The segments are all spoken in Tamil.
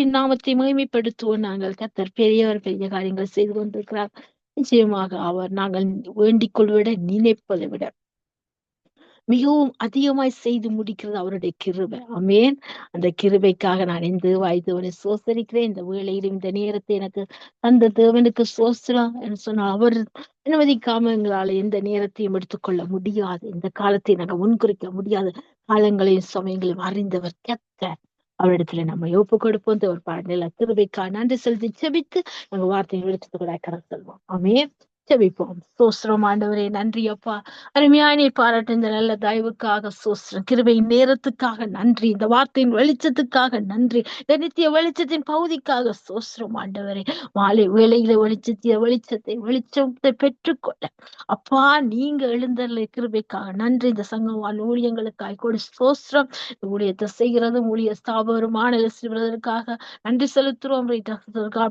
கர்த்தரின் நாமத்தை மகிமைப்படுத்துவோம். நாங்கள் கர்த்தர் பெரியவர், பெரிய காரியங்கள் செய்து கொண்டிருக்கிறார். நிச்சயமாக அவர் நாங்கள் வேண்டிக் கொள்வதை நினைப்பதை விட மிகவும் அதிகமாய் செய்து முடிக்கிறது அவருடைய கிருபை. ஆமென். அந்த கிருபைக்காக நான் இந்த வாய்த்தவனை சோசரிக்கிறேன். இந்த வேளையிலும் இந்த நேரத்தை எனக்கு அந்த தேவனுக்கு சோஸ்திரம் என்று சொன்னால் அவர் அனுமதிக்காம எங்களால எந்த நேரத்தையும் எடுத்துக்கொள்ள முடியாது. இந்த காலத்தை நாங்கள் முன்குறிக்க முடியாது. காலங்களையும் சமயங்களையும் அறிந்தவர் கர்த்தர். அவரிடத்துல நம்ம ஒப்பு கொடுப்போம். ஒரு பாடல கிருபைக்கா நன்றி செலுத்தி செபித்து நாங்க வார்த்தையை எடுத்துட்டு கூட கரை செல்வோம். ஆமென். செபிப்போம். சோஸ்திரம் ஆண்டவரே, நன்றி அப்பா. அருமையான நீர் பாராட்டு இந்த நல்ல தயவுக்காக சோஸ்திரம். கிருபை நேரத்துக்காக நன்றி. இந்த வார்த்தையின் வெளிச்சத்துக்காக நன்றி. இந்த நித்திய வெளிச்சத்தின் பகுதிக்காக சோஸ்திரம் ஆண்டவரே. மாலை வேளையில வெளிச்சத்தை பெற்றுக்கொள்ள அப்பா நீங்க எழுந்தருளை கிருபைக்காக நன்றி. இந்த சங்கவான் ஊழியங்களுக்காக கூட சோஸ்திரம். ஊழியத்தை செய்கிறதும் ஊழிய ஸ்தாபகருமான பிரதருக்காக நன்றி செலுத்துறோம்.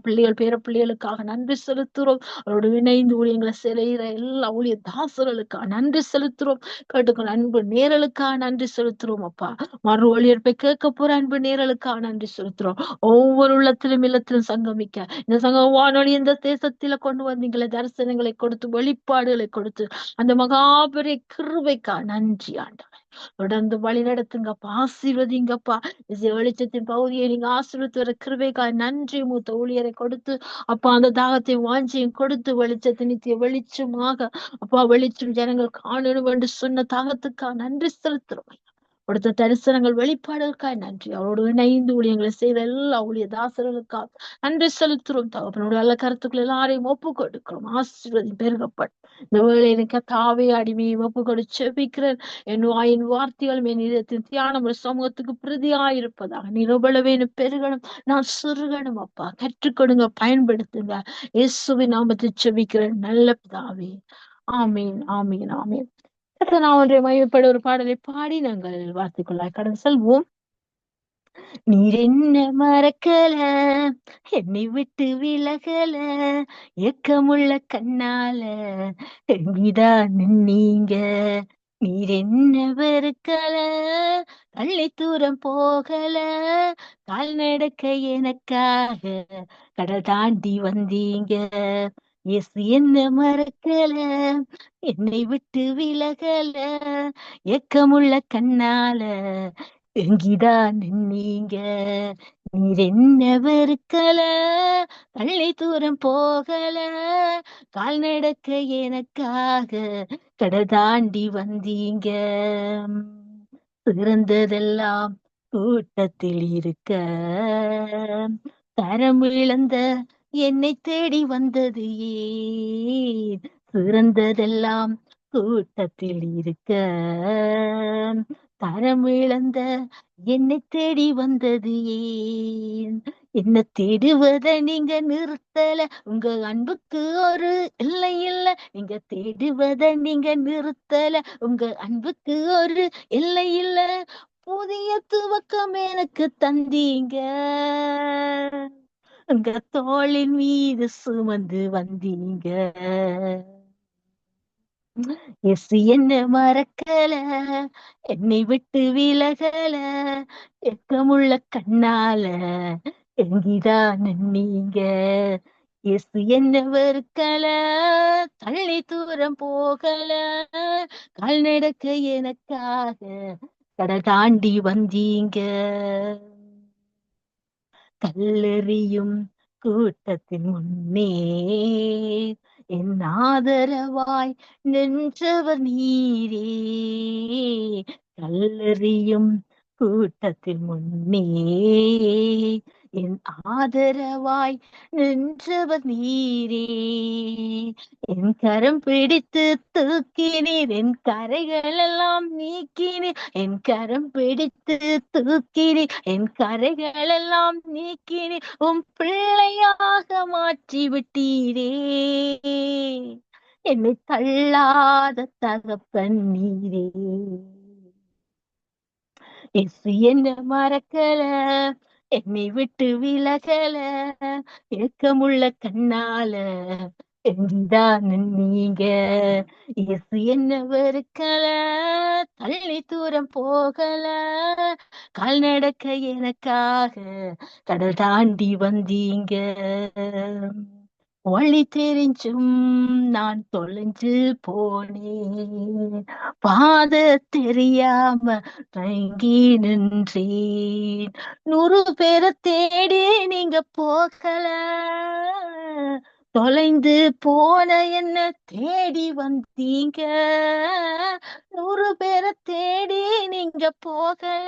பிள்ளைகள் பேர பிள்ளைகளுக்காக நன்றி செலுத்துறோம். அவரோடு இணைந்து ஊழியங்களை செய்கிற எல்லா ஊழிய தாசர்களுக்காக நன்றி செலுத்துறோம். கேட்டுக்கொள் அன்பு நேரலுக்காக நன்றி செலுத்துறோம் அப்பா. மறு ஒளியற்பை கேட்க போற அன்பு நேரலுக்காக நன்றி செலுத்துறோம். ஒவ்வொரு உள்ளத்திலும் இல்லத்திலும் சங்கமிக்க இந்த சங்கம் வானொலி இந்த தேசத்தில கொண்டு வந்தீங்களே, தரிசனங்களை கொடுத்து வெளிப்பாடுகளை கொடுத்து அந்த மகாபெரிய கிருபைக்கா நன்றி ஆண்டவர். தொடர்ந்து வழி நடத்துங்கப்பா, ஆசீர்வதிங்கப்பா. வெளிச்சத்தின் பகுதியை நீங்க ஆசீர்வதித்து வர கிருபைக்கா நன்றி. மூத்த ஊழியரை கொடுத்து அப்பா அந்த தாகத்தையும் வாஞ்சியும் கொடுத்து வெளிச்சத்தை நித்திய வெளிச்சமாக அப்பா வெளிச்சம் ஜனங்கள் காணணும் என்று சொன்ன தாகத்துக்கா நன்றி செலுத்துறோம். கொடுத்த தரிசனங்கள் வெளிப்பாடுகளுக்காய் நன்றி. அவரோடு இணைந்து ஊழியங்களை செய்த எல்லா ஊழிய தாசர்களுக்காக நன்றி செலுத்துறோம். தகப்பனோட நல்ல கருத்துக்கள் எல்லாரையும் ஒப்பு கொடுக்கிறோம். ஆசீர்வதி பெருகப்படும் இந்த வேளையில தாவே அடிமையை ஒப்பு கொடுத்து செபிக்கிறேன். என் வாயின் வார்த்தைகளும் என் இதயத்தின் தியானம் ஒரு சமூகத்துக்கு பிரதியாயிருப்பதாக நிரபலவேனும் பெருகணும், நான் சிறுகணும் அப்பா. கற்றுக் கொடுங்க, பயன்படுத்துங்க. இயேசுவின் நாமத்தில் செபிக்கிறேன் நல்ல பிதாவே. ஆமீன், ஆமீன், ஆமீன். நான் ஒன்றை மையப்பட ஒரு பாடலை பாடி நாங்கள் வார்த்தைக்குள்ளாய் கடந்து செல்வோம். நீர் என்ன மறக்கல, என்னை விட்டு விலகல, ஏக்கமுள்ள கண்ணால எங்கிதான் நீங்க. நீர் என்ன வெறுக்கல, தள்ளி தூரம் போகல, கால் நடக்க எனக்காக கடல் தாண்டி வந்தீங்க. இயேசு என்ன மறக்கல, என்னை விட்டு விலகல, ஏக்கமுள்ள கண்ணால எங்கிதான் நீங்க. நீர் என்ன வெறுக்கல, தள்ளி தூரம் போகல, கால் நடக்க எனக்காக கடல் தாண்டி வந்தீங்க. சிறந்ததெல்லாம் கூட்டத்தில் இருக்க, தரம் இழந்த என்னை தேடி வந்தது ஏன். சிறந்ததெல்லாம் கூட்டத்தில் இருக்க, தரம் இழந்த என்னை தேடி வந்தது ஏன். என்ன தேடுவத நீங்க நிறுத்தல, உங்க அன்புக்கு ஒரு எல்லை இல்ல. நீங்க தேடுவத நீங்க நிறுத்தல, உங்க அன்புக்கு ஒரு எல்லை இல்ல. புதிய துவக்கம் எனக்கு தந்தீங்க, உங்க தோளின் மீது சுமந்து வந்தீங்க. இயேசு என்ன மறக்கல, என்னை விட்டு விலகல, ஏக்கமுள்ள கண்ணால எங்கிதான் நீங்க. இயேசு என்ன வெறுக்கல, தள்ளி தூரம் போகல, கால் நடக்க எனக்காக கடல் தாண்டி வந்தீங்க. கல்லெறியும் கூட்டத்தின் முன்னே என் ஆதரவாய் நின்றவர் நீரே. கல்லெறியும் கூட்டத்தின் முன்னே என் ஆதரவாய் நின்றவர் நீரே. என் கரம் பிடித்து தூக்கினீர், என் கரைகள் எல்லாம் நீக்கினீர். என் கரம் பிடித்து தூக்கினீர், என் கரைகள் எல்லாம் நீக்கினீர். உம் பிள்ளையாக மாற்றி விட்டீரே. என்னை தள்ளாத தகப்பன் நீரே. இயேசு என்ன மறக்கல, என்னை விட்டு விலகல, ஏக்கமுள்ள கண்ணால எங்கிதான் நீங்க இயேசு என்ன வெறுக்கல, தள்ளி தூரம் போகல, கால் நடக்க எனக்காக கடல் தாண்டி வந்தீங்க. வழி தெரிஞ்சும் நான் தொலைஞ்சு போனேன், பாத தெரியாம தங்கி நின்றேன். 100 பேரை தேடி நீங்க போகல, தொலைந்து போன என்ன தேடி வந்தீங்க. 100 பேரை தேடி நீங்க போகல,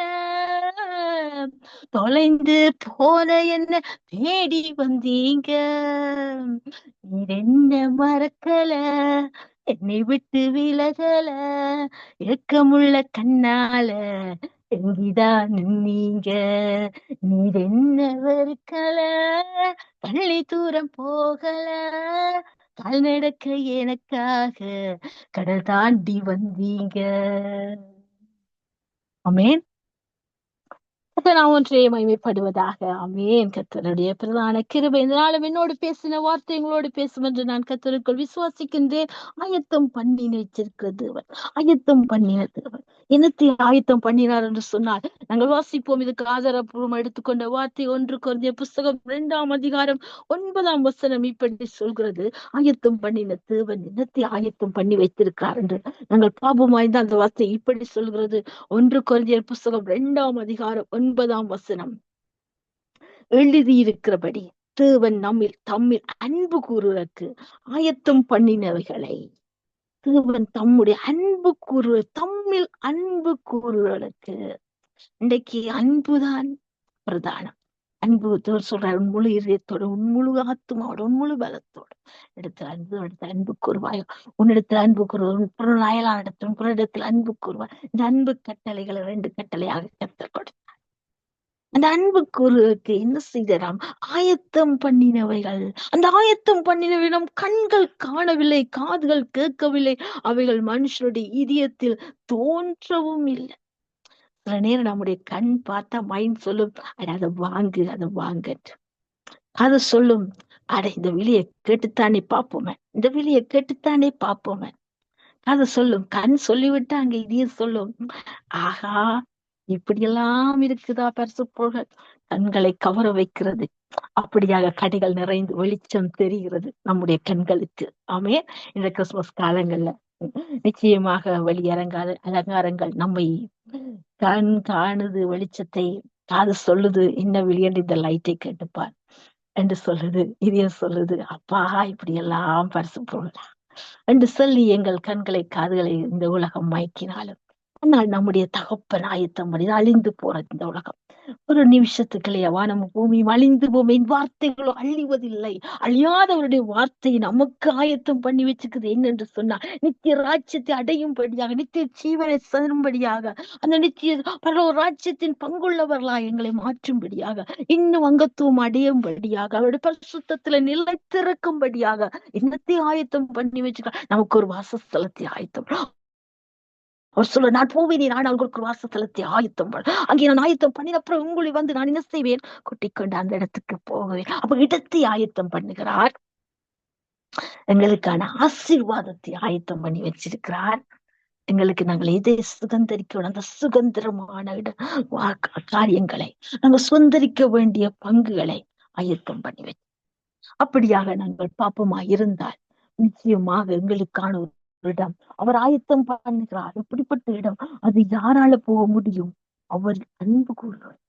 தொலைந்து போன என்ன தேடி வந்தீங்க. நீர் என்ன மறக்கல, என்னை விட்டு விலகல, இரக்கமுள்ள கண்ணால எங்கிதான் நீங்க. நீர் என்ன வெறுக்கல, தள்ளி தூரம் போகல, கால் நடக்க எனக்காக கடல் தாண்டி வந்தீங்க. ஆமென். நான் ஒன்றே மகிமைப்படுவதாக. ஆமென். கர்த்தருடைய பிரதான கிருபை இந்த நாளும் என்னோடு பேசின வார்த்தை உங்களோடு பேசும் என்று நான் கர்த்தருக்குள் விசுவாசிக்கின்றேன். ஆயத்தம் பண்ணி வச்சிருக்கிற தேவன், ஆயத்தம் பண்ணின தேவன் என்னத்தை ஆயத்தம் பண்ணினார் என்று சொன்னால், நாங்கள் வாசிப்போம். இதுக்கு ஆதாரப்பூர்வம் எடுத்துக்கொண்ட வார்த்தை 1 கொரிந்தியர் புஸ்தகம் 2 அதிகாரம் 9 இப்படி சொல்கிறது. ஆயத்தம் பண்ணின தேவன் என்னத்தை ஆயத்தம் பண்ணி வைத்திருக்கிறார் என்று நாங்கள் பாபம் வாய்ந்த அந்த வார்த்தை இப்படி சொல்கிறது. 1 கொரிந்தியர் புஸ்தகம் 2 அதிகாரம் 9 எழுதியிருக்கிறபடி, தேவன் தம்மில் அன்பு கூறுவதற்கு ஆயத்தம் பண்ணினவைகளை, தேவன் தம்முடைய அன்பு கூறுவ தம்மில் அன்பு கூறுவதற்கு, இன்றைக்கு அன்புதான் பிரதானம். அன்பு சொல்றார், உன் முழு இதயத்தோட, உன் முழு ஆத்துமாவோட, உன் முழு பலத்தோட எடுத்து அன்பு கூறுவாய். உன்னிடத்தில் அன்பு கூறுவார், உன் பொருள் அயலான இடத்தில் உன் பொருளிடத்தில் அன்பு கூறுவார். இந்த அன்பு கட்டளைகளை 2 கட்டளையாக கற்றுக், அந்த அன்பு கூறுவதற்கு என்ன செய்தாராம்? ஆயத்தம் பண்ணினவைகள். அந்த ஆயத்தம் பண்ணினவை நம் கண்கள் காணவில்லை, காதுகள் கேட்கவில்லை, அவைகள் மனுஷனுடைய இதயத்தில் தோன்றவும் இல்லை. சில நேரம் நம்முடைய கண் பார்த்தா மைண்ட் சொல்லும், அட அதை வாங்கு, அதை வாங்க. அது சொல்லும், அட இந்த விலையை கேட்டுத்தானே பார்ப்போமே, இந்த விலையை கேட்டுத்தானே பார்ப்போமே. அது சொல்லும், கண் சொல்லிவிட்டு அங்க இதையும் சொல்லும், ஆகா இப்படியெல்லாம் இருக்குதா பரிசுப்பொருள்கள், கண்களை கவர வைக்கிறது. அப்படியாக கடைகள் நிறைந்து வெளிச்சம் தெரிகிறது நம்முடைய கண்களுக்கு. ஆமே. இந்த கிறிஸ்துமஸ் காலங்கள்ல நிச்சயமாக அலங்காரங்கள் நம்மை கண் காணுது வெளிச்சத்தை, காது சொல்லுது என்ன வெளியேண்டு இந்த லைட்டை கேட்டுப்பார் என்று சொல்லுது. இதையும் சொல்லுது, அப்பா இப்படி எல்லாம் பரிசுப்பொருள் என்று சொல்லி எங்கள் கண்களை காதுகளை இந்த உலகம் மயக்கினாலும், ஆனால் நம்முடைய தகப்பன் ஆயத்தம் பண்ணி அழிந்து போறது இந்த உலகம் ஒரு நிமிஷத்துக்குள்ளே வானமும் பூமியும் அழிந்து போம், என் வார்த்தைகளோ அழிவதில்லை. அழியாதவருடைய வார்த்தையை நமக்கு ஆயத்தம் பண்ணி வச்சுக்குது என்னென்று சொன்னா, நித்திய ராஜ்யத்தை அடையும்படியாக, நித்திய ஜீவனை செல்லும்படியாக, அந்த நித்திய பரலோக ராஜ்யத்தின் பங்குள்ளவர்களா எங்களை மாற்றும்படியாக, இன்னும் அங்கத்துவம் அடையும்படியாக, அவருடைய பரிசுத்தத்துல நிலைத்திருக்கும்படியாக என்னத்தை ஆயத்தம் பண்ணி வச்சுக்க, நமக்கு ஒரு வாசஸ்தலத்தை ஆயத்தம். அவர் சொல்ல, நான் போவேனே, நான் உங்களுக்கு ஒரு வாசஸ்தலத்தை ஆயத்தம் அங்கே நான் ஆயத்தம் பண்ணின அப்புறம் உங்களை வந்து நான் என்ன செய்வேன், கூட்டிக்கொண்டு அந்த இடத்துக்கு போவேன். அப்ப இடத்தை ஆயத்தம் பண்ணுகிறார், எங்களுக்கான ஆசீர்வாதத்தை ஆயத்தம் பண்ணி வச்சிருக்கிறார். எங்களுக்கு நாங்கள் எதை சுதந்திரிக்கணும், அந்த சுதந்திரமான காரியங்களை, நாங்கள் சுதந்திரிக்க வேண்டிய பங்குகளை ஆயத்தம் பண்ணி வச்சு, அப்படியாக நாங்கள் பாப்பமா இருந்தால் நிச்சயமாக எங்களுக்கான ஒரு இடம் அவர் ஆயத்தம் பண்ணுகிறார். எப்படிப்பட்ட இடம் அது? யாரால போக முடியும்? அவர் அன்பு கூறுவார்,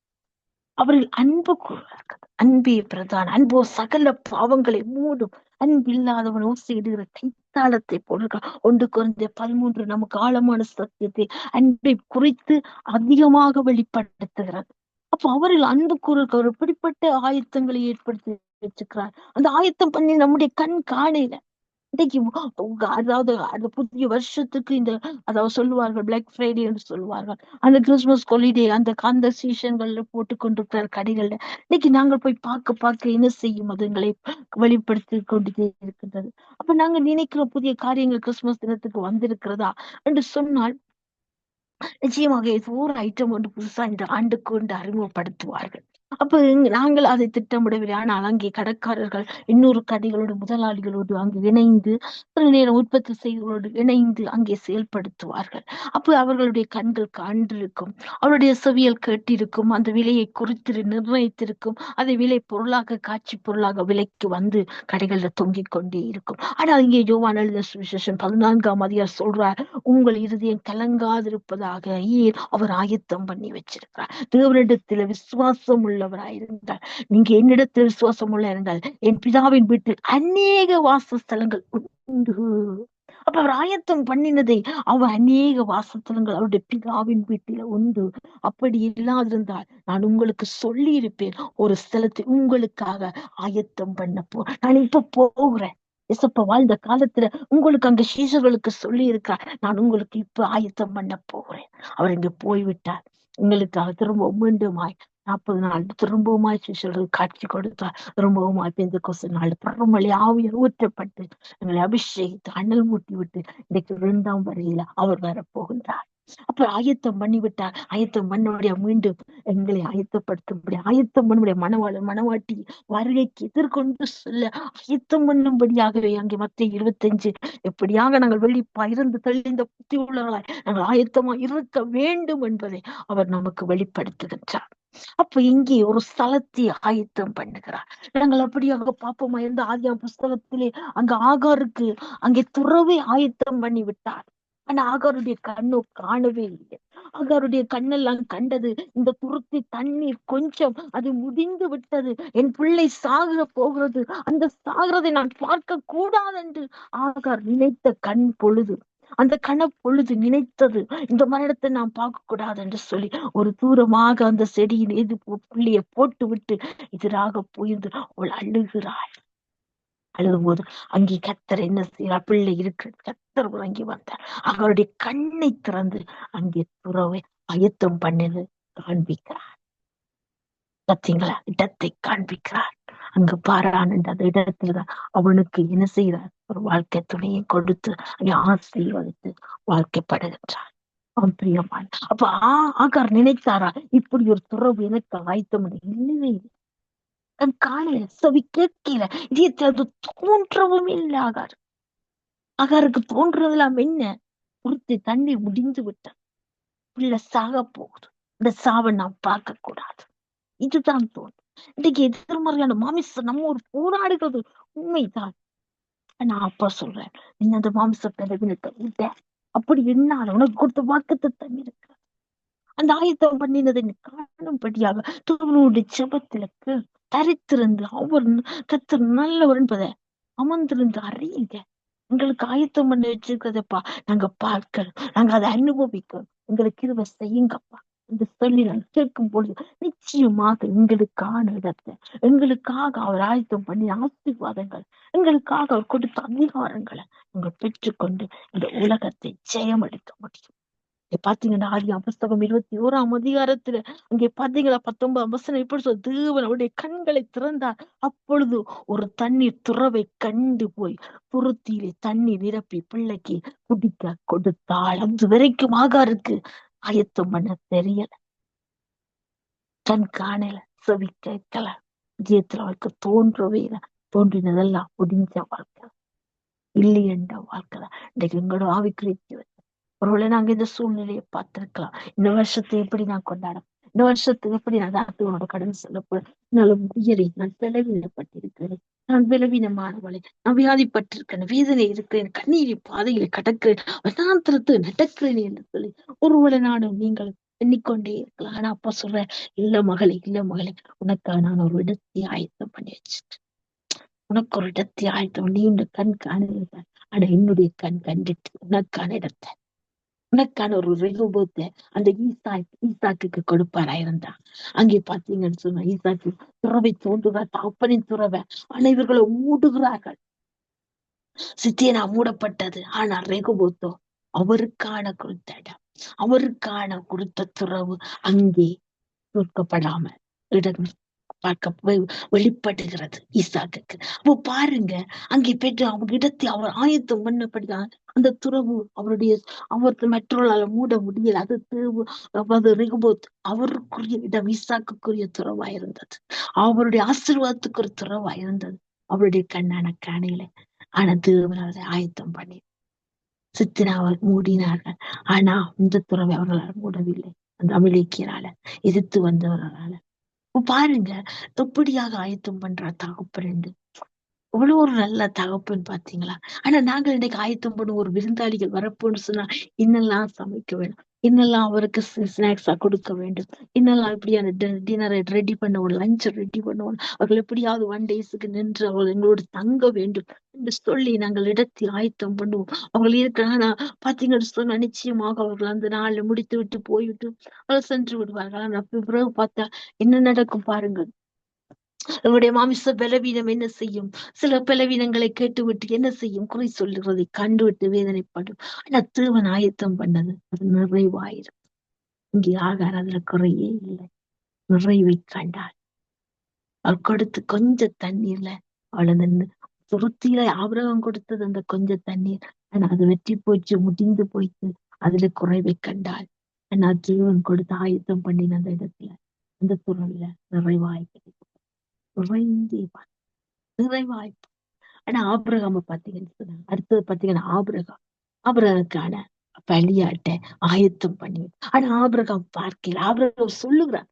அவர்கள் அன்பு கூறுவார்கள். அன்பே பிரதான, அன்போ சகல பாவங்களை மூடும். அன்பில்லாதவன் ஓசையிடுகிற கைத்தாளத்தை போடுகிறார். 1 கொரிந்தியர் 13 நமக்கு ஆழமான சத்தியத்தை, அன்பை குறித்து அதிகமாக வெளிப்படுத்துகிறது. அப்ப அவர்கள் அன்பு கூறுகிற எப்படிப்பட்ட ஆயத்தங்களை ஏற்படுத்தி வச்சுக்கிறார். அந்த ஆயத்தம் பண்ணி நம்முடைய கண் காணல. இன்னைக்கு அதாவது அந்த புதிய வருஷத்துக்கு இந்த, அதாவது சொல்லுவார்கள் பிளாக் ஃப்ரைடே என்று சொல்லுவார்கள், அந்த கிறிஸ்துமஸ் ஹாலிடே அந்த சீசன்கள்ல போட்டு கொண்டிருக்கிற கடைகள்ல இன்னைக்கு நாங்கள் போய் பார்க்க என்ன செய்யும், அது எங்களை வெளிப்படுத்தி கொண்டே இருக்கின்றது. அப்ப நாங்க நினைக்கிற புதிய காரியங்கள் கிறிஸ்துமஸ் தினத்துக்கு வந்திருக்கிறதா என்று சொன்னால், நிச்சயமாக ஏதோ ஒரு ஐட்டம் ஒன்று புதுசா இந்த ஆண்டுக்கு ஒன்று அறிமுகப்படுத்துவார்கள். அப்ப நாங்கள் அதை திட்டமிடவில்லை. ஆனால் அங்கே கடைக்காரர்கள் இன்னொரு கடைகளோடு முதலாளிகளோடு அங்கு இணைந்து சில நேரம் உற்பத்தி செய்களோடு இணைந்து அங்கே செயல்படுத்துவார்கள். அப்ப அவர்களுடைய கண்கள் காண்டிருக்கும், அவருடைய செவியல் கேட்டிருக்கும், அந்த விலையை குறித்து நிர்ணயித்திருக்கும், அதை விலை பொருளாக காட்சி பொருளாக விலைக்கு வந்து கடைகள்ல தொங்கிக் கொண்டே இருக்கும். ஆனால் இங்கே யோவான் எழுதின சுவிசேஷம் 14 சொல்றார், உங்கள் இருதயம் கலங்காதிருப்பதாக, ஏன் அவர் ஆயத்தம் பண்ணி வச்சிருக்கிறார். தேவனிடத்தில் விசுவாசம் உள்ளவராயிருந்தால், நீங்க என்னிடத்தில் விசுவாசம் உள்ள இருந்தால், என் பிதாவின் வீட்டில் அநேக வாசஸ்தலங்கள் உண்டு. அப்ப அவர் ஆயத்தம் பண்ணினதை, அவர் அநேக வாசஸ்தலங்கள் அவருடைய பிதாவின் வீட்டில உண்டு. அப்படி இல்லாதிருந்தால் நான் உங்களுக்கு சொல்லி இருப்பேன், ஒரு ஸ்தலத்தை உங்களுக்காக ஆயத்தம் பண்ண நான் இப்ப போகிறேன். இசப்ப வாழ்ந்த காலத்துல உங்களுக்கு அங்க சீசர்களுக்கு சொல்லி இருக்கிறார், நான் உங்களுக்கு இப்ப ஆயத்தம் பண்ண போகிறேன். அவர் இங்க போய்விட்டார். எங்களுக்காக திரும்ப மீண்டுமாய் 40 நாள் திரும்பவுமாய் சிஷர்கள் காட்சி கொடுத்தார். திரும்பவுமாய் பெந்தெக்கோஸ்து நாள் பரமழை ஆவியால் ஊற்றப்பட்டு எங்களை அபிஷேகித்து அனல் மூட்டி விட்டு இன்னைக்கு 2ஆம் வரையில அவர் வரப்போகின்றார். அப்ப ஆயத்தம் பண்ணி விட்டார். ஆயத்தம் பண்ண மீண்டும் எங்களை ஆயத்தப்படுத்தும்படி, ஆயத்தம் பண்ணும்படிய மனவாளன் மனவாட்டி வருகைக்கு எதிர்கொண்டு சொல்ல ஆயத்தம் பண்ணும்படியாகவே அங்கே மத்திய 25 எப்படியாக நாங்கள் வெளிப்பா இருந்து தெளிந்த புத்தி உள்ளவர்களாய் நாங்கள் ஆயத்தமா இருக்க வேண்டும் என்பதை அவர் நமக்கு வெளிப்படுத்துகின்றார். அப்ப இங்கே ஒரு ஸ்தலத்தை ஆயத்தம் பண்ணுகிறார். நாங்கள் அப்படியாக பாப்போமா இருந்த ஆதியாம் புஸ்தகத்திலே அங்க ஆகாருக்கு அங்கே துறவை ஆயத்தம் பண்ணி விட்டார். ஆனா ஆகாருடைய கண்ணோ காணவே இல்லை. ஆகாருடைய கண்ணெல்லாம் கண்டது இந்த துருத்தி தண்ணீர் கொஞ்சம் அது முடிந்து விட்டது, என் பிள்ளை சாக போகிறது, அந்த சாகிறதை நான் பார்க்க கூடாது என்று ஆகார் நினைத்த கண் பொழுது, அந்த கணப்பொழுது நினைத்தது, இந்த மரணத்தை நாம் பார்க்க கூடாது என்று சொல்லி ஒரு தூரமாக அந்த செடியின் எது பிள்ளையை போட்டு விட்டு எதிராக போயிருந்து அவள் அழுகிறாள். அழுகும்போது அங்கே கத்தர் என்ன செய்யறார், பிள்ளை இருக்கிற கத்தர் உறங்கி வந்தார். அவருடைய கண்ணை திறந்து அங்கே துறவை ஆயத்தம் பண்ணது காண்பிக்கிறார். பார்த்தீங்களா, இடத்தை காண்பிக்கிறார். அங்கு பாரான் என்ற அந்த இடத்துலதான் அவனுக்கு என்ன செய்யறார், ஒரு வாழ்க்கை துணையை கொடுத்து அங்கே ஆசீர்வதித்து வாழ்க்கைப்படுகின்றார். அவன் பிரியமான அப்ப ஆகார் நினைத்தாரா இப்படி ஒரு துறவு எனக்கு ஆயத்தம் இல்லவே இல்லை. கண் காணல, செவி கேட்கல, இதயத்தில் அது தோன்றவும் இல்லை. ஆகாருக்கு தோன்றதெல்லாம் என்ன, பொறுத்து தண்ணீர் முடிந்து விட்டார், பிள்ளை சாக போகுது, இந்த சாவை நாம் பார்க்க கூடாது, இதுதான் தோணும். இன்னைக்கு எதிர்மறையான மாமிசம் நம்ம ஒரு போராடுகிறது உண்மைதான். நான் அப்பா சொல்றேன், நீ அந்த மாமிச பிறவினத்தை விட அப்படி என்னால உனக்கு கொடுத்த வாக்குத்த தண்ணி இருக்கு, அந்த ஆயத்தம் பண்ணினதை காணும்படியாக தோனுடைய செபத்திலுக்கு தரித்திருந்து அவர் கத்தர் நல்லவர் என்பதை அமர்ந்திருந்து அறியுங்க. எங்களுக்கு ஆயத்தம் பண்ணி வச்சிருக்கிறதப்பா நாங்க பார்க்கணும், நாங்க அதை அனுபவிக்கணும், எங்களுக்கு இதுவ செய்யுங்கப்பா என்று சொல்லி நாங்கள் கேட்கும் பொழுது நிச்சயமாக எங்களுக்கான இடத்தை, எங்களுக்காக அவர் ஆயத்தம் பண்ணி ஆசீர்வாதங்கள், எங்களுக்காக அவர் கொடுத்த அதிகாரங்களை நாங்கள் பெற்றுக்கொண்டு இந்த உலகத்தை ஜெயமளிக்க முடியும். பாத்தீங்கன்னா ஆதியாம் புஸ்தகம் 21 அங்கே பாத்தீங்களா 19 இப்படி சொல்ல, தேவன் அவருடைய கண்களை திறந்தார். அப்பொழுது ஒரு தண்ணீர் துறவை கண்டு போய் துருத்தியிலே தண்ணீர் நிரப்பி பிள்ளைக்கு குடிக்க கொடுத்தாள். அது வரைக்கும் ஆகாருக்கு ஆயத்தம் பண்ண தெரியல, கண் காணல, செவி கேட்கல, ஜீயத்துல அவருக்கு தோன்றவே இல்லை. தோன்றினதெல்லாம் முடிஞ்ச வாழ்க்கை, இல்லை என்ற வாழ்க்கை தான் இன்றைக்கு எங்களோட ஆவிக்குரிய. ஒருவேளை நாங்க இந்த சூழ்நிலையை பார்த்திருக்கலாம், இந்த வருஷத்தை எப்படி நான் கொண்டாடும், இந்த வருஷத்துக்கு எப்படி நான் தாத்தோட கடன் சொல்ல போறேன், என்னால முடியலை, நான் பலவீனப்பட்டிருக்கிறேன், நான் பலவீனமானவளை, நான் வியாதிப்பட்டிருக்கிறேன், வேதனை இருக்கிறேன், கண்ணீரை பாதையில கடக்கிறேன், வசாந்திரத்து நடக்கிறேன் என்று சொல்லி ஒருவேளை நானும் நீங்கள் எண்ணிக்கொண்டே இருக்கலாம். ஆனா அப்பா சொல்றேன், இல்ல மகளே, இல்ல மகளே, உனக்காக நான் ஒரு இடத்தை ஆயத்தம் பண்ணி வச்சிருக்கேன், உனக்கு ஒரு இடத்தை ஆயத்தம், நீ இந்த கண் காணல, ஆனா என்னுடைய கண் கண்டுட்டு உனக்கான இடத்தை, உனக்கான ஒரு ரெகுபத்தை அந்த ஈசாக்கு கொடுப்பாராயிருந்தா. அங்கே பாத்தீங்கன்னு சொன்னா ஈசாக்கு துறவை தோன்றுகிறார், தகப்பனின் துறவை அனைவர்களை மூடுகிறார்கள், சித்தியனா மூடப்பட்டது. ஆனா ரெகுபோத்தோ அவருக்கான கொடுத்த இடம், அவருக்கான கொடுத்த துறவு அங்கே கொடுக்கப்படாம இடம் பார்க்க வெளிப்படுகிறது ஈசாக்குக்கு. அப்போ பாருங்க, அங்கே பெற்று அவங்க இடத்தை அவர் ஆயத்தம் பண்ணபடிதான் அந்த துறவு அவர் மற்றவர்களால மூட முடியல. அது தேவு அது ரெகோபோத் அவருக்குரிய இடம், ஈசாக்குக்குரிய துறவா இருந்தது. அவருடைய ஆசீர்வாதத்துக்கு ஒரு துறவா இருந்தது. அவருடைய கண்ணான காணியில. ஆனா தேவன் அதை ஆயத்தம் பண்ணி சித்திராவை மூடினார்கள். ஆனா இந்த துறவை அவர்களால் மூடவில்லை. அந்த அமலேக்கியரால எதிர்த்து வந்தவர்களால. இப்ப பாருங்க எப்படியாக ஆயத்தம் பண்றா தகப்பன். அவ்வளவு ஒரு நல்ல தகப்பன் பாத்தீங்களா? ஆனா நாங்கள் இன்னைக்கு ஆயத்தம் பண்ணும் ஒரு விருந்தாளிகள் வரப்போன்னு சொன்னா இன்னெல்லாம் சமைக்க வேணும், இன்னெல்லாம் அவருக்கு ஸ்நாக்ஸா கொடுக்க வேண்டும், இன்னெல்லாம் இப்படியான டின்னரை ரெடி பண்ண, ஒரு லஞ்ச் ரெடி பண்ணுவோம், அவர்கள் எப்படியாவது 1 டேஸ்க்கு நின்று அவர்கள் எங்களோடு தங்க வேண்டும் என்று சொல்லி நாங்கள் இடத்தில் ஆயத்தம் பண்ணுவோம். அவர்கள் இருக்கிறானா பாத்தீங்கன்னு சொன்னா நிச்சயமாக அவர்கள் அந்த நாள்ல முடித்து விட்டு போய்விட்டு அவர்கள் சென்று விடுவார்கள். ஆனா பிறகு பார்த்தா என்ன நடக்கும் பாருங்கள். நம்முடைய மாமிச பலவீனம் என்ன செய்யும்? சில பலவீனங்களை கேட்டுவிட்டு என்ன செய்யும்? குறை சொல்லுறதை கண்டுவிட்டு வேதனைப்படும். ஆனா தேவன் ஆயத்தம் பண்ணது அது நிறைவாயிரும். இங்கே ஆகார் அதுல குறையே இல்லை. நிறைவை கண்டாள். அவள் கொடுத்து கொஞ்ச தண்ணீர்ல அவள் அந்த துருத்தியில ஆபிரகாம் கொடுத்தது அந்த கொஞ்ச தண்ணீர். ஆனா அது வெற்றி போச்சு, முடிந்து போயிட்டு. அதுல குறைவை கண்டாள். ஆனா தேவன் கொடுத்து ஆயத்தம் பண்ணின அந்த இடத்துல அந்த துறவில நிறைவாய் கிடைக்கும். நிறைந்தே நிறைவாய். ஆனா ஆபிரகாம பாத்தீங்கன்னு சொன்னா அடுத்தது பாத்தீங்கன்னா ஆபிரகாமுக்கான பலியாட்ட ஆயத்தம் பண்ணி. ஆனா ஆபிரகாம் பார்க்கல. ஆபிரகாம் சொல்லுகிறார்,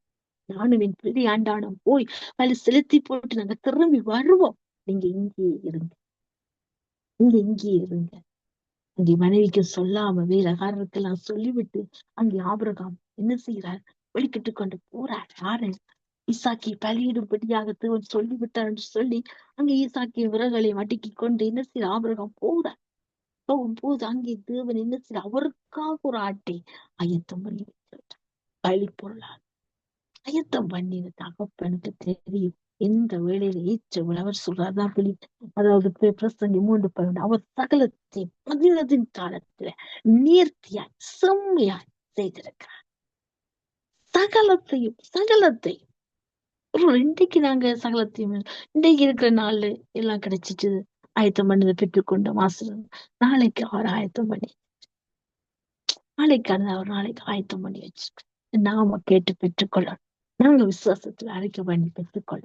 நானும் என் பிள்ளை ஆண்டானும் போய் பலி செலுத்தி போட்டு நாங்க திரும்பி வருவோம். நீங்க இங்கே இருங்க. அங்கே மனைவிக்கு சொல்லாம வேலைக்காரருக்கெல்லாம் சொல்லிவிட்டு அங்கே ஆபிரகாம் என்ன செய்யறார்? வெளிக்கிட்டு கொண்டு போறார். யாரு? ஈசாக்கை பலியிடும்படியாக தேவன் சொல்லிவிட்டார் என்று சொல்லி அங்கே ஈசாக்கிய விறகுகளை அடுக்கி கொண்டு என்ன செய்ய ஆபிரகாம் போறார். போகும்போது அங்கே தேவன் என்ன செய்ய அவருக்காக ஒரு ஆட்டை ஆயத்தம் பண்ணி வச்சிருக்கார். பலி பொருளாக ஆயத்தம் பண்ணின தகப்பனுக்கு தெரியும் எந்த வேளையில ஏற்ற அவர் சொல்றாருதான் அதாவது பிரசங்கி 3:12 அவர் சகலத்தை பதினதின் காலத்துல நேர்த்தியாய் செம்மையாய் செய்திருக்கிறார். சகலத்தையும் ஒரு இன்றைக்கு நாங்க சகலத்தையும் இன்றைக்கு இருக்கிற நாள்ல எல்லாம் கிடைச்சிட்டு ஆயத்தம் பண்ணதை பெற்றுக்கொண்டோம் ஆசிரியர். நாளைக்கு அவர் ஆயத்தம் பண்ணி நாளைக்கானது அவர் நாளைக்கு ஆயத்தம் பண்ணி வச்சிருக்க நாம கேட்டு பெற்றுக்கொள்ளணும். நாங்க விசுவாசத்துல அறிக்கை பண்ணி பெற்றுக்கொள்ள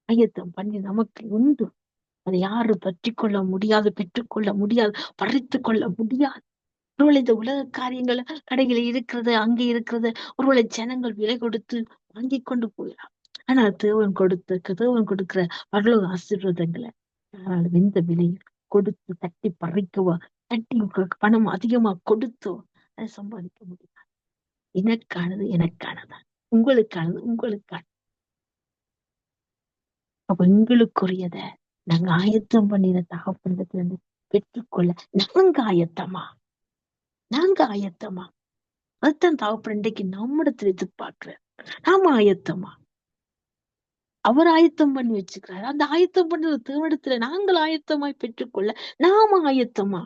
ஆயத்தம் பண்ணி நமக்கு உண்டு. அதை யாரு பற்றி கொள்ள முடியாது, பெற்றுக்கொள்ள முடியாது, பறித்து கொள்ள முடியாது. ஒருவேளை இந்த உலக காரியங்கள் கடைகளை இருக்கிறது, அங்கே இருக்கிறது, ஒருவேளை ஜனங்கள் விலை கொடுத்து வாங்கி கொண்டு போயிடலாம். ஆனா தேவன் கொடுக்கிற பரலோக ஆசீர்வாதங்களை யாராலும் எந்த விலையில் கொடுத்து தட்டி பறிக்கவோ, தட்டி பணம் அதிகமா கொடுத்தோ அதை சம்பாதிக்க முடியாது. எனக்கானதான், உங்களுக்கானது. அப்ப எங்களுக்குரியத நாங்க ஆயத்தம் பண்ணின தகப்பனிடத்துல இருந்து பெற்றுக்கொள்ள நாங்க ஆயத்தமா அதுதான் தகப்பன் இன்றைக்கு நம்மிடத்துல எதிர்பார்க்கிறார். நாம ஆயத்தமா? அவர் ஆயத்தம் பண்ணி வச்சுக்கிறாரு. அந்த ஆயத்தம் பண்ண தேவனிடத்துல நாங்கள் ஆயத்தமாய் பெற்றுக்கொள்ள நாம ஆயத்தமா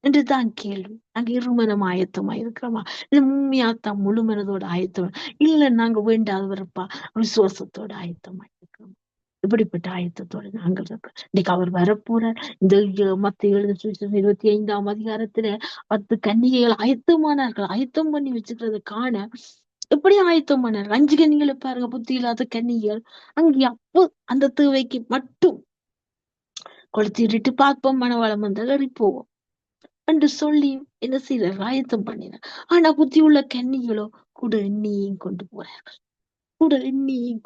என்றுதான் கேள்வி. நாங்க இருமனம் ஆயத்தமா இருக்கிறோமா? இது உண்மையாத்தான் முழு மனதோட ஆயத்தமா? இல்ல நாங்க வேண்டாதவரப்பா விசுவாசத்தோட ஆயத்தமா இருக்கிறோம். இப்படிப்பட்ட ஆயத்தத்தோட நாங்கள் இருக்கிறோம். இன்னைக்கு அவர் வரப்போறார். இந்த மத்திய 25ஆம் அதிகாரத்துல 10 கன்னிகைகள் ஆயத்தம் பண்ணி வச்சுக்கிறத காண எப்படி ஆயத்தம் பண்ணார்? 5 கன்னிகளை பாருங்க, புத்தி இல்லாத கன்னிகள். அங்கே அப்போ அந்த தேவைக்கு மட்டும் கொளுத்திட்டு பார்ப்போம், மனவளம் வந்தால் போவோம் என்று சொல்லி என்ன செய்யறார்? ஆயத்தம் பண்ணினார். ஆனா புத்தி உள்ள கன்னிகளோ கூட எண்ணியையும்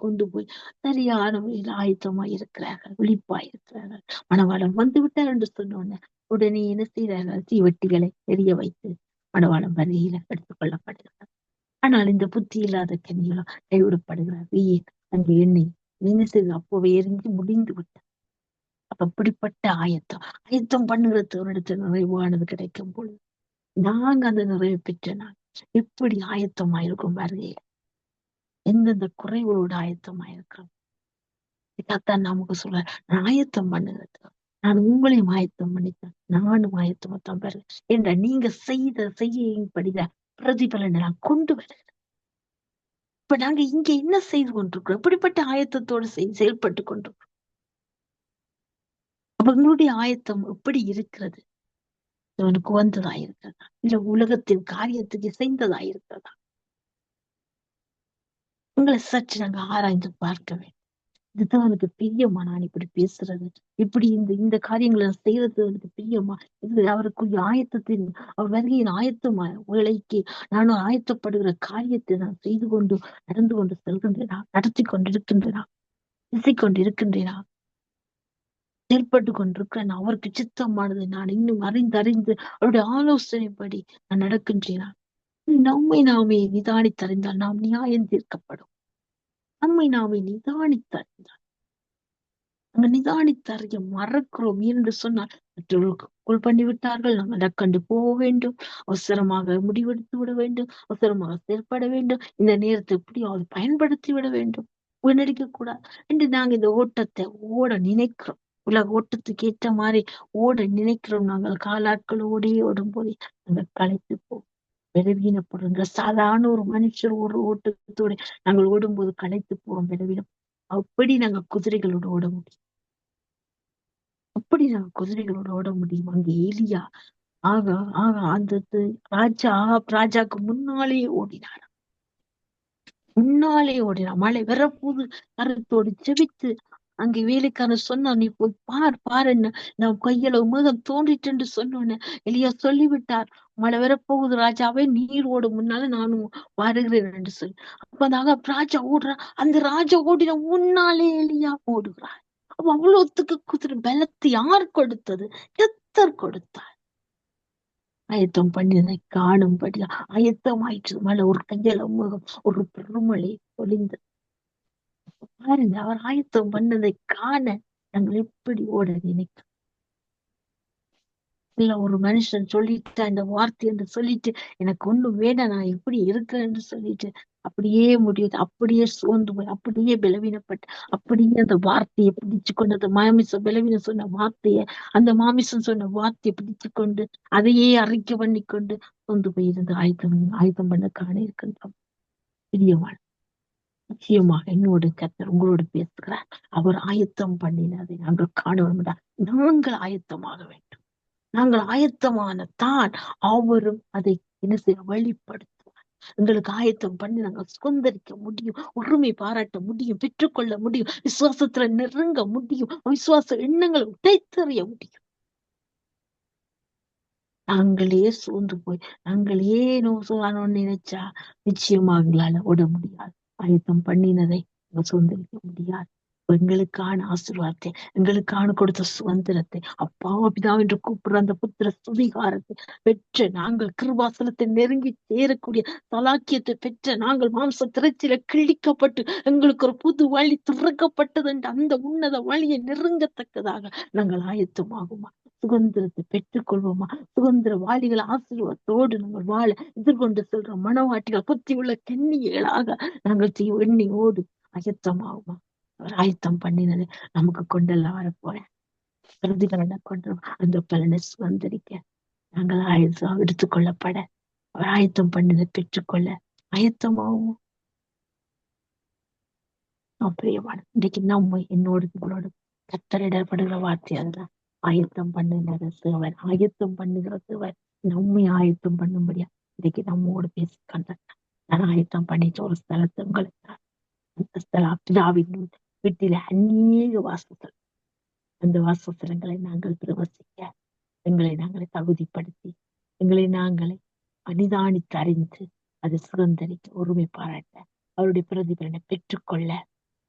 கொண்டு போய் சரியான முறையில் ஆயத்தமாய் இருக்கிறார்கள், விழிப்பாய் இருக்கிறார்கள். மணவாளம் வந்து விட்டார் என்று சொன்னோன்ன உடனே என்ன செய்கிறார்கள்? தீவெட்டிகளை எரிய வைத்து மணவாளம் வரியில எடுத்துக் கொள்ளப்படுகிறார். ஆனால் இந்த புத்தி இல்லாத கன்னிகளோ கைவிடப்படுகிறார். அங்கே எண்ணெய் என்ன செய்து அப்பவே எரிஞ்சு முடிந்து விட்டார். அப்ப அப்படிப்பட்ட ஆயத்தம் பண்ணுகிற ஒரு இடத்துல நிறைவானது கிடைக்கும் பொழுது நாங்க அந்த நிறைவு பெற்ற நாள் எப்படி ஆயத்தமாயிருக்கும் வருகையில எந்தெந்த குறைகளோடு ஆயத்தமாயிருக்கிறோம். இதான் நமக்கு சொல்ற, நான் ஆயத்தம் பண்ணுகிறது, நான் உங்களையும் ஆயத்தம் பண்ணித்தேன், நானும் ஆயத்தமாத்தான் பெற என்ற நீங்க செய்யின்படிதான் பிரதிபலனை நான் கொண்டு வருகிறேன். இப்ப நாங்க இங்க என்ன செய்து கொண்டிருக்கிறோம்? இப்படிப்பட்ட ஆயத்தத்தோடு செயல்பட்டு கொண்டிருக்கிறோம். அப்ப உங்களுடைய ஆயத்தம் எப்படி இருக்கிறது? அவனுக்கு வந்ததாயிருக்கிறதா, இல்ல உலகத்தின் காரியத்துக்கு இசைந்ததாயிருக்கிறதா? உங்களை சற்று நாங்க ஆராய்ந்து பார்க்க வேண்டும். இதுதான் எனக்கு பிரியமா நான் இப்படி பேசுறது, இப்படி இந்த இந்த காரியங்களை நான் செய்யறது எனக்கு பிரியமா? இது அவருக்குரிய ஆயத்தத்தின், அவர் வருகையின் ஆயத்தமா வேலைக்கு நானும் ஆயத்தப்படுகிற காரியத்தை நான் செய்து கொண்டு நடந்து கொண்டு செல்கின்றேனா, நடத்தி கொண்டிருக்கின்றேனா, பேசிக் இருக்கின்றேனா, செயல்பட்டு கொண்டிருக்கிறேன்? அவருக்கு சித்தமானது நான் இன்னும் அறிந்து அவருடைய ஆலோசனைப்படி நான் நடக்கின்றேனா? நம்மை நாமே நிதானித்தறிந்தால் நாம் நியாயம் தீர்க்கப்படும். நம்மை நாமே நிதானித்தறிந்தால், அங்க நிதானித்தறிய மறக்கிறோம் என்று சொன்னால் மற்றவர்களுக்கு கொல் பண்ணிவிட்டார்கள், நாம் இடக்கண்டு போக வேண்டும், அவசரமாக முடிவெடுத்து விட வேண்டும், அவசரமாக செயல்பட வேண்டும், இந்த நேரத்தை எப்படியாவது பயன்படுத்தி விட வேண்டும், வீணடிக்க கூடாது என்று நாங்க இந்த ஓட்டத்தை ஓட நினைக்கிறோம். உலக ஓட்டத்துக்கு ஏற்ற மாதிரி ஓட நினைக்கிறோம். நாங்கள் காலாட்களோடே ஓடும் போதே நாங்கள் களைத்து போவோம், பலவீனப்படுங்க. சாதாரண ஒரு மனுஷர் ஒரு ஓட்டத்தோட நாங்கள் ஓடும்போது களைத்து போறோம், பலவீனம். அப்படி நாங்க குதிரைகளோட ஓட முடியும், அப்படி நாங்க குதிரைகளோட ஓட முடியும். அங்க ஏலியா ஆக ஆக அந்த ராஜா ராஜாக்கு முன்னாலே ஓடினார், முன்னாலே ஓடினார். மழை வரப்போது கருத்தோடு ஜெபித்து அங்கே வேலைக்காரன் சொன்னா, நீ போய் பார் பாரு என்ன, நான் கையில மேகம் தோன்றிட்டு என்று சொன்னோன்னு எலியா சொல்லிவிட்டார். மழை வரப்போகுது ராஜாவே, நீரோடு முன்னால நானும் வருகிறேன் என்று சொல்லி. அப்பதாக ராஜா ஓடுற, அந்த ராஜா ஓடின முன்னாலே எலியா ஓடுகிறார். அப்ப அவ்வளவுத்துக்கு குதிரை பலத்தை யார் கொடுத்தது? கர்த்தர் கொடுத்தார். ஆயத்தம் பண்ணியதை காணும்படி ஆயத்தமாயிற்று. மழை ஒரு கையில மேகம், ஒரு பெருமழை பொழிந்து பாருங்க, அவர் ஆயத்தம் பண்ணதை காண நாங்கள் எப்படி ஓட நினைக்கிறோம்? இல்ல ஒரு மனுஷன் சொல்லிட்டு அந்த வார்த்தை என்று சொல்லிட்டு எனக்கு ஒண்ணும் வேண்டாம், நான் எப்படி இருக்கிறேன்னு சொல்லிட்டு அப்படியே முடியுது, அப்படியே சோர்ந்து போய், அப்படியே பலவீனப்பட்டு, அப்படியே அந்த வார்த்தையை பிடிச்சு கொண்டு, அந்த மாமிசம் பலவீனம் சொன்ன வார்த்தைய, அந்த மாமிசம் சொன்ன வார்த்தையை பிடிச்சு கொண்டு அதையே அறிக்கை பண்ணி கொண்டு சோர்ந்து போய் இருந்து ஆயத்தம் ஆயத்தம் பண்ண காண இருக்கின்றோம். பிரியமான, நிச்சயமாக என்னோடு கர்த்தர் உங்களோடு பேசுகிறார். அவர் ஆயத்தம் பண்ணினதை நாங்கள் காண வேண்டும். நாங்கள் ஆயத்தமாக வேண்டும். நாங்கள் ஆயத்தமான தான் அவரும் அதை என்ன செய்ய வெளிப்படுத்துவார். எங்களுக்கு ஆயத்தம் பண்ணி நாங்கள் சுதந்திரிக்க முடியும், உரிமை பாராட்ட முடியும், பெற்றுக்கொள்ள முடியும், விசுவாசத்துல நெருங்க முடியும், விசுவாச எண்ணங்களை உடைத்தறிய முடியும். நாங்களே சோர்ந்து போய் நாங்களே நோசோன்னு நினைச்சா நிச்சயமா எங்களால ஓட முடியாது. ஆயத்தம் பண்ணினதை சுதந்திரிக்க முடியாது. எங்களுக்கான ஆசீர்வாதத்தை, எங்களுக்கான கொடுத்த சுதந்திரத்தை, அப்பா பிதா என்று கூப்பிடுற அந்த புத்திர சுவிகாரத்தை பெற்ற நாங்கள், கிருபாசனத்தை நெருங்கி சேரக்கூடிய தலாக்கியத்தை பெற்ற நாங்கள், மாம்ச திரைச்சில கிழிக்கப்பட்டு எங்களுக்கு ஒரு புது வழி திறக்கப்பட்டது என்று அந்த உன்னத வழியை நெருங்கத்தக்கதாக நாங்கள் ஆயத்தமாகுமா? சுதந்திரத்தை பெற்றுக் கொள்வோமா? சுதந்திரவாளிகள் ஆசீர்வாதத்தோடு நாங்கள் வாழ எதிர்கொண்டு செல்ற மனவாட்டிகள், புத்தி உள்ள கன்னிகைகளாக நாங்கள் எண்ணியோடு ஆயத்தமாகுமா? அவர் ஆயத்தம் பண்ணினது நமக்கு கொண்டெல்லாம் வரப்போறேன். பிரதிபலனை கொண்டு அந்த பலனை சுதந்திரிக்க நாங்கள் ஆயத்தம் எடுத்துக்கொள்ளப்பட, அவர் ஆயத்தம் பண்ணினதை பெற்றுக்கொள்ள ஆயத்தமாகும். பிரியமான, இன்றைக்கு நம்ம என்னோடு உங்களோட கத்தரிடப்படுகிற வார்த்தை அதுதான். ஆயத்தம் பண்ணுகிற சிறுவர், ஆயத்தம் பண்ணுகிற சிறுவர் நம்மை ஆயத்தம் பண்ணும்படியா இன்னைக்கு நம்மோடு பேசிக்கொண்ட நான் ஆயத்தம் பண்ணிட்டு ஒரு ஸ்தலத்தை உங்களுக்கு, அந்த ஸ்தலம் பிதாவின் வீட்டில அநேக வாசல், அந்த வாசஸ்தலங்களை நாங்கள் பிரவசிக்க, எங்களை நாங்களே தகுதிப்படுத்தி, எங்களை நாங்களே அனிதானித்து அறிந்து அதை சுதந்திரிக்க, ஒருமை பாராட்ட, அவருடைய பிரதிபலனை பெற்றுக்கொள்ள,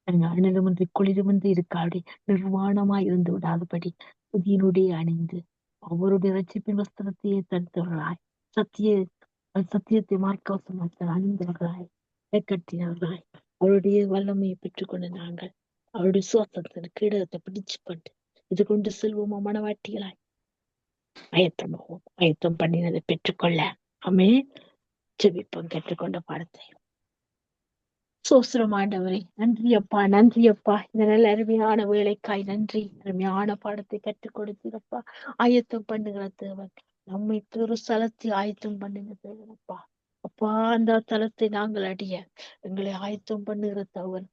அனலுமின்றி குளிருமின்றி இருக்காடி நிர்வாணமாய் இருந்து விடாதபடி புதியனுடைய அணிந்து அவருடைய ரட்சிப்பின் வஸ்திரத்தையே தடுத்தவர்களாய், சத்திய சத்தியத்தை மார்க்கவசமாக்க அணிந்தவர்களாய், கட்டினவர்களாய், அவருடைய வல்லமையை பெற்றுக்கொண்டு நாங்கள் அவருடைய சுவாசத்தின் கீழத்தை பிடிச்சு கொண்டு இது கொண்டு செல்வோமா மனவாட்டிகளாய் ஆயத்தமாகவும் ஆயத்தம் பண்ணினதை பெற்றுக்கொள்ள. அமே செவிப்பம் கேட்டுக்கொண்ட பாடத்தை சோஸ்திரம் ஆண்டவரே, நன்றி அப்பா, நன்றி அப்பா, இந்த நல்ல அருமையான வேலைக்காய் நன்றி. அருமையான பாடத்தை கற்றுக் கொடுத்தீரப்பா. ஆயத்தம் பண்ணுகிற தேவன், நம்மை திரு ஸ்தலத்தை ஆயத்தம் பண்ணுகிற தேவன் அப்பா. அப்பா, அந்த தலத்தை நாங்கள் அடைய எங்களை ஆயத்தம் பண்ணுகிற தேவன்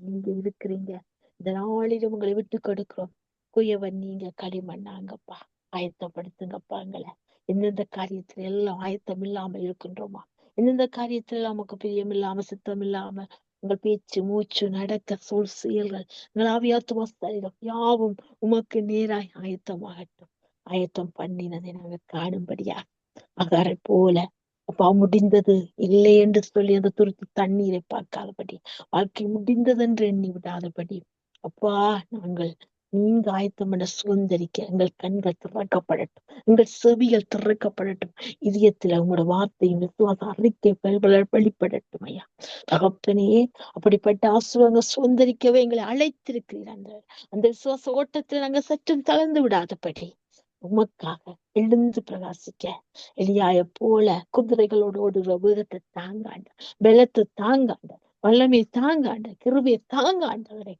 நீங்க இருக்கிறீங்க. இந்த நாளிலும் உங்களை விட்டு கொடுக்கிறோம். குயவன் நீங்க, களிமண்ணாங்கப்பா. ஆயத்தப்படுத்துங்கப்பா எங்களை. எந்தெந்த காரியத்துல எல்லாம் ஆயத்தம் இல்லாம இருக்கின்றோமா? எந்தெந்த காரியத்துல நமக்கு பிரியம் இல்லாம சித்தம் இல்லாம உங்கள் பேச்சு மூச்சு நடக்க சொல் செயல்கள் எங்கள் ஆவியாத்துவ சரீரம் யாவும் உமக்கு நேராய் ஆயத்தமாகட்டும். ஆயத்தம் பண்ணினதை நாங்கள் காணும்படியா அகாரை போல அப்பா முடிந்தது இல்லை என்று சொல்லி அந்த துருத்தி தண்ணீரை பார்க்காதபடி வாழ்க்கை முடிந்தது என்று எண்ணி விடாதபடி அப்பா நாங்கள் நீங்க ஆயத்தம் என சுதந்திரிக்க எங்கள் கண்கள் திறக்கப்படட்டும், எங்கள் செவிகள் திறக்கப்படட்டும், இதயத்துல உங்களோட வார்த்தையும் விசுவாச அறிக்கை வெளிப்படட்டும் ஐயா. தகப்பனே அப்படிப்பட்ட ஆசுவங்க சுதந்திரிக்கவே எங்களை அழைத்திருக்கிறீர். அந்த அந்த விசுவாச ஓட்டத்தில் நாங்கள் சற்றும் தளர்ந்து விடாதபடி உமக்காக எழுந்து பிரகாசிக்க எலியாய போல குதிரைகளோடு ஓடுகிற வேகத்தை தாங்காண்ட, பலத்தை தாங்காண்ட, வல்லமை தாங்காண்ட, கிருபையை தாங்காண்டவரை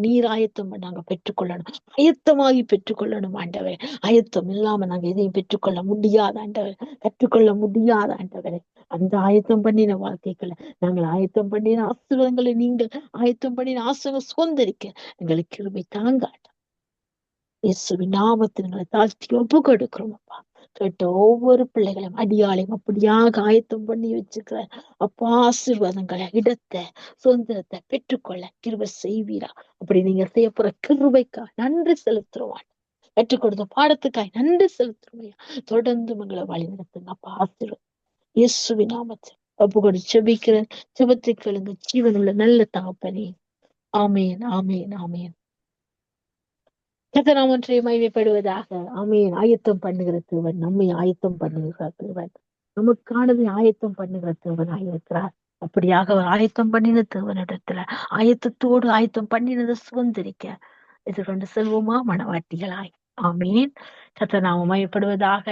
நீர் ஆயத்தம் நாங்க பெற்றுக்கொள்ளணும். ஆயத்தமாகி பெற்றுக்கொள்ளணும் ஆண்டவரே. ஆயத்தம் இல்லாம நாங்க எதையும் பெற்றுக்கொள்ள முடியாத ஆண்டவர், கற்றுக்கொள்ள முடியாத ஆண்டவரே. அந்த ஆயத்தம் பண்ணின வாழ்க்கைகளை நாங்கள் ஆயத்தம் பண்ணின ஆசீர்வாதங்களை நீங்கள் ஆயத்தம் பண்ணின ஆசீர்வாதம் சுதந்திரிக்க எங்களுக்கு கிருபை தாங்காண்ட இயேசுவின் நாமத்தில் எங்களை தாழ்த்தி ஒப்பு கொடுக்கிறோம் அப்பா. கேட்ட ஒவ்வொரு பிள்ளைகளையும் அடியாளையும் அப்படியாக ஆயத்தம் பண்ணி வச்சுக்கிற அப்பா ஆசீர்வாதங்களை இடத்தை சுதந்திரத்தை பெற்றுக்கொள்ள கிருபை செய்வீரா. அப்படி நீங்க செய்ய போற கிருபைக்கா நன்றி செலுத்துறோம். கற்றுக் கொடுத்த பாடத்துக்காய் நன்றி செலுத்துறோம். தொடர்ந்து மங்களை வழி நடத்துங்க அப்பா. ஆசீர்வாதம் இயேசுவின் நாமத்தில் ஒப்பு கொடு செபிக்கிறேன். செபத்தை கேளுங்க ஜீவனுள்ள நல்ல தகப்பனே. ஆமேன், ஆமேன், ஆமேன். கர்த்தர் ஒன்றை மகிமைப்படுவதாக. ஆமேன். ஆயத்தம் பண்ணுகிற தேவன், நம்மை ஆயத்தம் பண்ணுகிற தேவன், நமக்கானதை ஆயத்தம் பண்ணுகிற தேவனாய் இருக்கிறார். அப்படியாக அவர் ஆயத்தம் பண்ணின தேவனிடத்துல ஆயத்தத்தோடு ஆயத்தம் பண்ணினதை சுதந்திரிக்க எதிர்கொண்டு செல்வோமா மனவாட்டிகளாய். ஆமேன். கர்த்தர் நாம மகிமைப்படுவதாக.